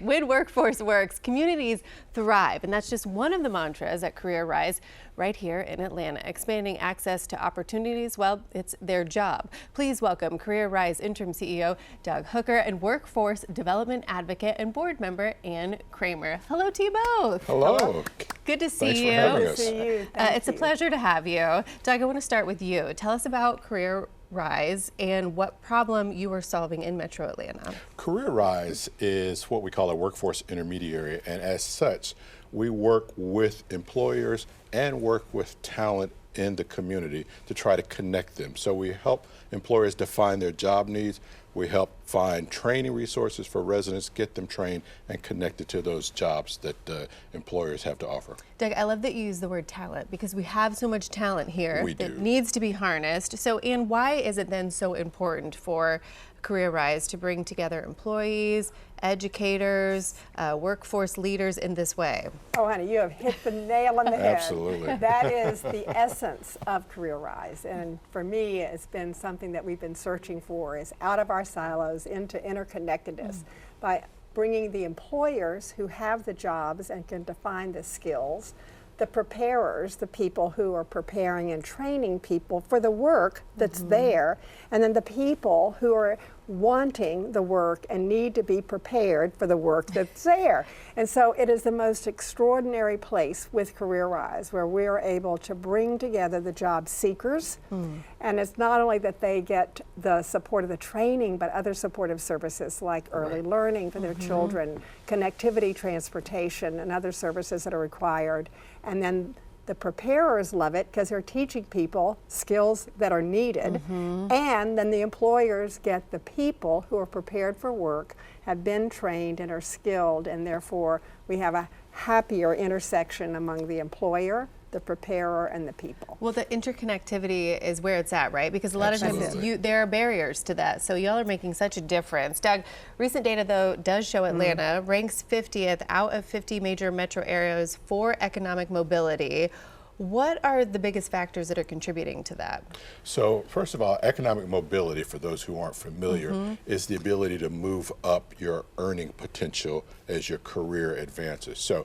When workforce works, communities thrive, and that's just one of the mantras at CareerRise right here in Atlanta. Expanding access to opportunities, well, it's their job. Please welcome CareerRise Interim CEO Doug Hooker and Workforce Development Advocate and Board Member Ann Kramer. Hello to you both. Hello. Good to see you. Thanks for having us. It's a pleasure to have you. Doug, I want to start with you. Tell us about CareerRise and what problem you are solving in Metro Atlanta. CareerRise is what we call a workforce intermediary, and as such, we work with employers and work with talent in the community to try to connect them. So we help employers define their job needs. We help find training resources for residents, get them trained and connected to those jobs that employers have to offer. Doug, I love that you use the word talent because we have so much talent here that needs to be harnessed. So, Ann, why is it then so important for CareerRise to bring together employees, educators, workforce leaders in this way? Oh, honey, you have hit the nail on the head. Absolutely. That is the essence of CareerRise. And for me, it's been something that we've been searching for, is out of our silos into interconnectedness by bringing the employers who have the jobs and can define the skills, the preparers, the people who are preparing and training people for the work that's there, and then the people who are wanting the work and need to be prepared for the work that's there. And so it is the most extraordinary place with CareerRise where we are able to bring together the job seekers, and it's not only that they get the support of the training, but other supportive services like early learning for their children, connectivity, transportation, and other services that are required. And then the preparers love it because they're teaching people skills that are needed, and then the employers get the people who are prepared for work, have been trained and are skilled, and therefore we have a happier intersection among the employer, the preparer, and the people. Well, the interconnectivity is where it's at, right? Because a lot of times there are barriers to that. So y'all are making such a difference. Doug, recent data though does show Atlanta ranks 50th out of 50 major metro areas for economic mobility. What are the biggest factors that are contributing to that? So first of all, economic mobility, for those who aren't familiar, is the ability to move up your earning potential as your career advances. So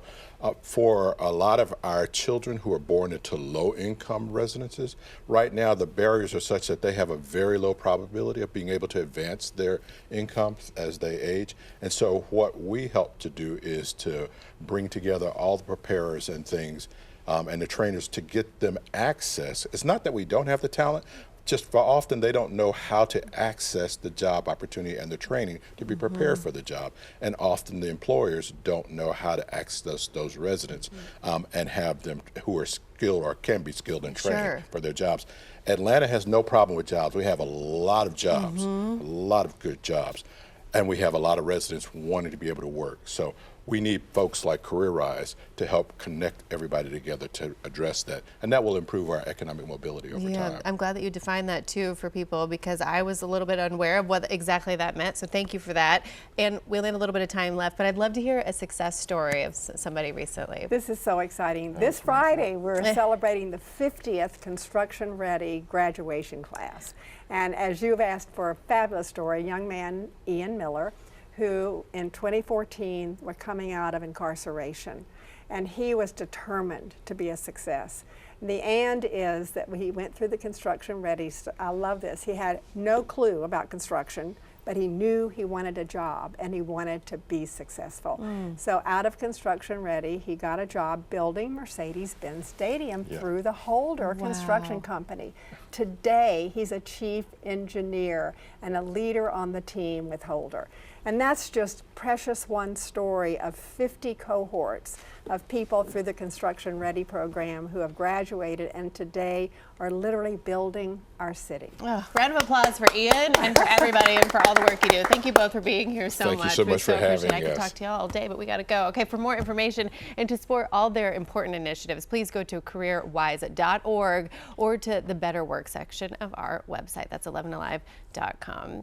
for a lot of our children who are born into low-income residences, right now the barriers are such that they have a very low probability of being able to advance their income as they age. And so what we help to do is to bring together all the preparers and things and the trainers to get them access. It's not that we don't have the talent, just for often they don't know how to access the job opportunity and the training to be prepared for the job. And often the employers don't know how to access those residents and have them who are skilled or can be skilled in training for their jobs. Atlanta has no problem with jobs. We have a lot of jobs, a lot of good jobs. And we have a lot of residents wanting to be able to work. So we need folks like CareerRise to help connect everybody together to address that. And that will improve our economic mobility over time. I'm glad that you defined that too for people because I was a little bit unaware of what exactly that meant. So thank you for that. And we only have a little bit of time left, but I'd love to hear a success story of somebody recently. This is so exciting. This Friday, we're celebrating the 50th Construction Ready graduation class. And as you've asked for a fabulous story, a young man, Ian Miller, who in 2014 were coming out of incarceration, and he was determined to be a success. The and is that he went through the Construction Ready. I love this. He had no clue about construction, but he knew he wanted a job and he wanted to be successful. So out of Construction Ready, he got a job building Mercedes-Benz Stadium through the Holder Construction Company. Today, he's a chief engineer and a leader on the team with Holder. And that's just precious one story of 50 cohorts of people through the Construction Ready program who have graduated and today are literally building our city. Oh, round of applause for Ian and for everybody and for all the work you do. Thank you both for being here so much. Thank you so much for having us. I could talk to y'all all day, but we got to go. Okay, for more information and to support all their important initiatives, please go to careerwise.org or to the Better Work section of our website. That's 11alive.com.